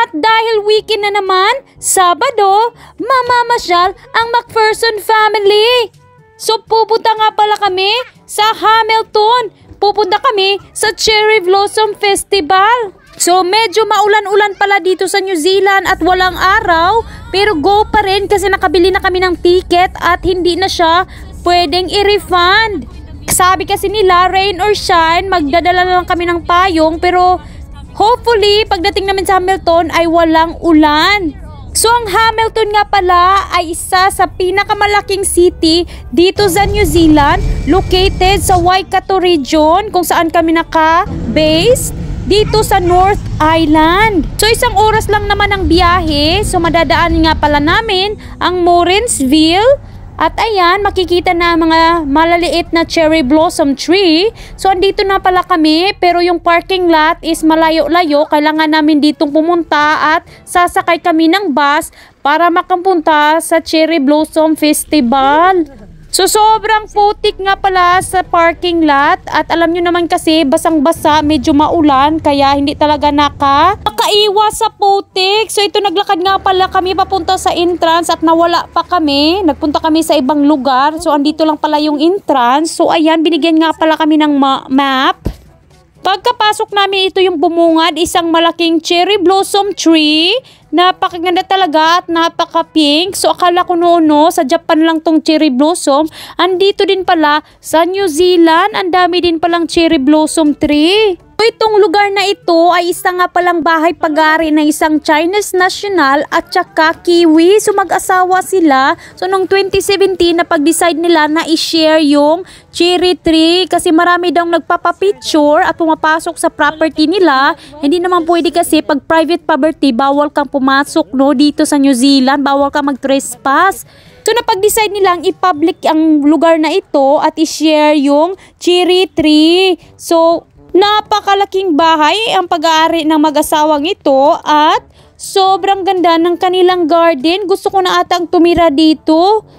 At dahil weekend na naman, Sabado, mamamasyal ang McPherson family. So pupunta nga pala kami sa Hamilton. Pupunta kami sa Cherry Blossom Festival. So medyo maulan-ulan pala dito sa New Zealand at walang araw. Pero go pa rin kasi nakabili na kami ng ticket at hindi na siya pwedeng i-refund. Sabi kasi nila, rain or shine, magdadala lang kami ng payong. Pero hopefully, pagdating namin sa Hamilton ay walang ulan. So ang Hamilton nga pala ay isa sa pinakamalaking city dito sa New Zealand, located sa Waikato region kung saan kami naka-base dito sa North Island. So isang oras lang naman ang biyahe. So madadaan nga pala namin ang Morrinsville. At ayan, makikita na mga malaliit na cherry blossom tree. So, andito na pala kami. Pero yung parking lot is malayo-layo. Kailangan namin ditong pumunta at sasakay kami ng bus para makapunta sa Cherry Blossom Festival. So, sobrang putik nga pala sa parking lot. At alam nyo naman kasi, basang-basa, medyo maulan. Kaya hindi talaga makaiwas sa putik. So, ito naglakad nga pala kami papunta sa entrance at nawala pa kami. Nagpunta kami sa ibang lugar. So, andito lang pala yung entrance. So, ayan, binigyan nga pala kami ng map. Pagkapasok namin, ito yung bumungad, isang malaking cherry blossom tree. Napakaganda talaga at napaka-pink. So, akala ko noon, sa Japan lang tong cherry blossom. Andito din pala sa New Zealand, ang dami din palang cherry blossom tree. So, itong lugar na ito ay isa nga palang bahay pag-ari ng isang Chinese national at saka Kiwi. So, mag-asawa sila. So, noong 2017, napag-decide nila na i-share yung cherry tree kasi marami daw nagpapapicture at pumapasok sa property nila. Hindi naman pwede kasi pag private property, bawal kang pumasok dito sa New Zealand. Bawal kang mag-trespass. So, napag-decide nilang i-public ang lugar na ito at i-share yung cherry tree. So, napakalaking bahay ang pag-aari ng mag-asawang ito at sobrang ganda ng kanilang garden. Gusto ko na atang tumira dito.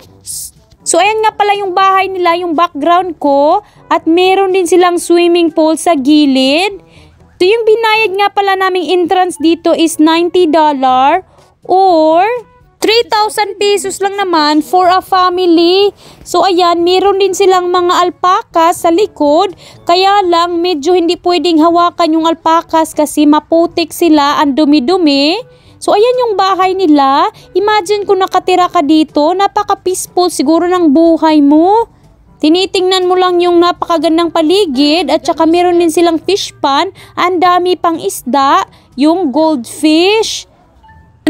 So, ayan nga pala yung bahay nila, yung background ko. At meron din silang swimming pool sa gilid. So, yung binayad nga pala naming entrance dito is $90 or 3,000 pesos lang naman for a family. So, ayan, meron din silang mga alpacas sa likod. Kaya lang, medyo hindi pwedeng hawakan yung alpacas kasi maputik sila, ang dumi-dumi. So, ayan yung bahay nila. Imagine kung nakatira ka dito, napaka-peaceful siguro ng buhay mo. Tinitingnan mo lang yung napakagandang paligid at saka meron din silang fish pond. Ang dami pang isda, yung goldfish.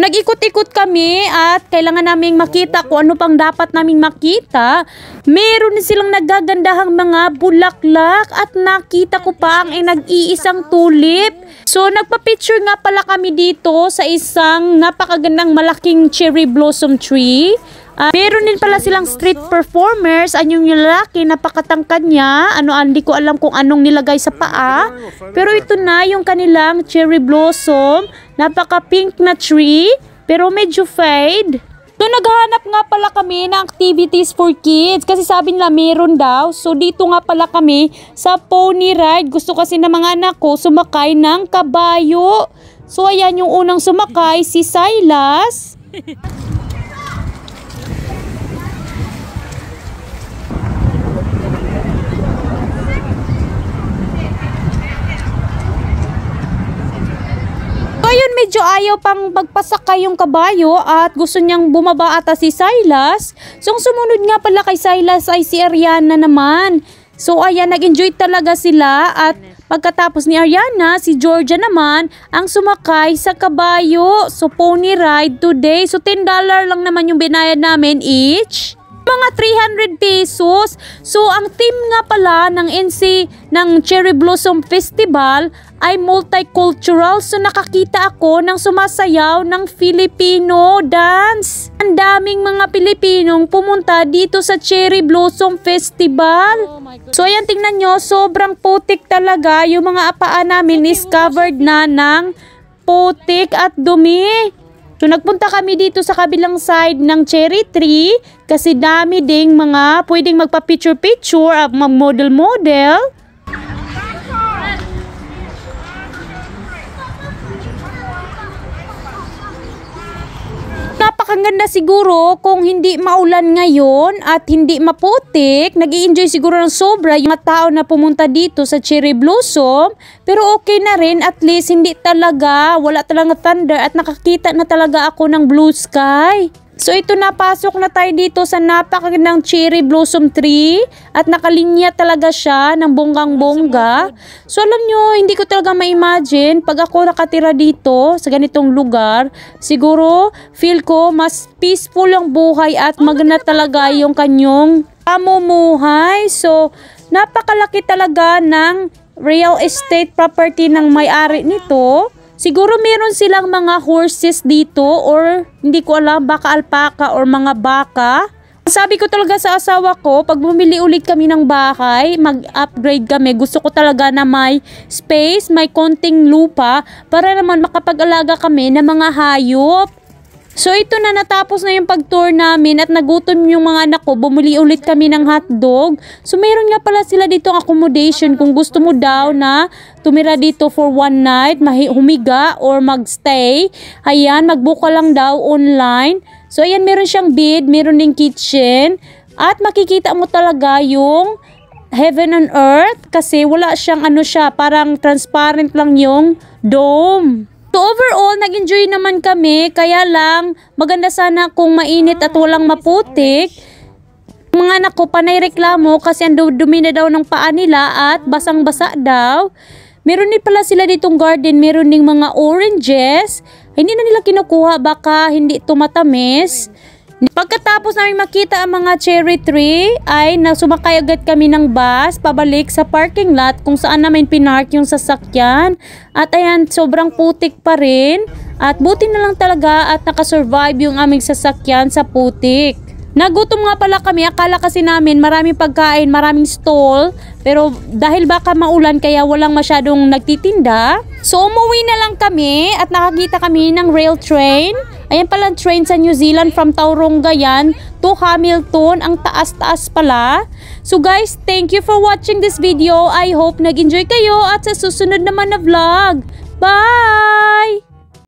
Nag-ikot-ikot kami at kailangan naming makita kung ano pang dapat naming makita. Meron din silang nagagandahang mga bulaklak at nakita ko pa ang nag-iisang tulip. So, nagpa-picture nga pala kami dito sa isang napakagandang malaking cherry blossom tree. Meron din pala silang street performers. Yung lalaki, napakatangkad niya. Hindi ko alam kung anong nilagay sa paa. Pero ito na yung kanilang cherry blossom. Napaka-pink na tree, pero medyo fade. So, naghahanap nga pala kami ng activities for kids. Kasi sabi nila meron daw. So, dito nga pala kami sa pony ride. Gusto kasi ng mga anak ko sumakay ng kabayo. So, ayan yung unang sumakay, si Silas. Ayun, medyo ayaw pang magpasakay yung kabayo at gusto niyang bumaba ata si Silas. So, ang sumunod nga pala kay Silas ay si Ariana naman. So, ayan, nag-enjoy talaga sila at pagkatapos ni Ariana, si Georgia naman ang sumakay sa kabayo. So, pony ride today. So, $10 lang naman yung binayad namin each. Mga 300 pesos. So, ang team nga pala ng NC ng Cherry Blossom Festival ay multicultural. So, nakakita ako ng sumasayaw ng Filipino dance. Ang daming mga Pilipinong pumunta dito sa Cherry Blossom Festival. So, ayan, tingnan nyo, sobrang putik talaga. Yung mga apaan namin is covered na ng putik at dumi. So, nagpunta kami dito sa kabilang side ng cherry tree kasi dami ding mga pwedeng magpa-picture-picture at mag-model-model. napakaganda siguro kung hindi maulan ngayon at hindi maputik. Nag-i-enjoy siguro ng sobra yung mga tao na pumunta dito sa Cherry Blossom. Pero okay na rin, at least hindi talaga, wala talaga thunder at nakakita na talaga ako ng blue sky. So ito, napasok na tayo dito sa napakagandang cherry blossom tree at nakalinya talaga siya ng bonggang-bongga. So alam nyo, hindi ko talaga ma-imagine pag ako nakatira dito sa ganitong lugar. Siguro feel ko mas peaceful ang buhay at maganda talaga yung kanyang pamumuhay. So napakalaki talaga ng real estate property ng may-ari nito. Siguro meron silang mga horses dito or hindi ko alam, baka alpaka or mga baka. Sabi ko talaga sa asawa ko, pag bumili ulit kami ng bahay, mag-upgrade kami. Gusto ko talaga na may space, may konting lupa para naman makapag-alaga kami ng mga hayop. So ito na, natapos na yung pag-tour namin at nagutom yung mga anak ko. Bumili ulit kami ng hotdog. So meron nga pala sila dito ang accommodation kung gusto mo daw na tumira dito for one night, humiga or magstay. Ayan, mag-book ka lang daw online. So ayan, meron siyang bed, meron ding kitchen at makikita mo talaga yung heaven on earth kasi wala siyang parang transparent lang yung dome. So overall, nag-enjoy naman kami, kaya lang maganda sana kung mainit at walang maputik. Mga anak ko panay reklamo kasi ang dumi na daw ng paa nila at basang-basa daw. Meron din pala sila ditong garden, meron ding mga oranges. Hindi na nila kinukuha, baka hindi ito matamis. Pagkatapos namin makita ang mga cherry tree, ay sumakay agad kami ng bus pabalik sa parking lot kung saan namin pinark yung sasakyan. At ayan, sobrang putik pa rin. At buti na lang talaga at nakasurvive yung aming sasakyan sa putik. Nagutom nga pala kami, akala kasi namin maraming pagkain, maraming stall. Pero dahil baka maulan kaya walang masyadong nagtitinda. So umuwi na lang kami at nakakita kami ng rail train. Ayan pala train sa New Zealand from Tauranga yan to Hamilton. Ang taas-taas pala. So guys, thank you for watching this video. I hope nag-enjoy kayo at sa susunod naman na vlog. Bye!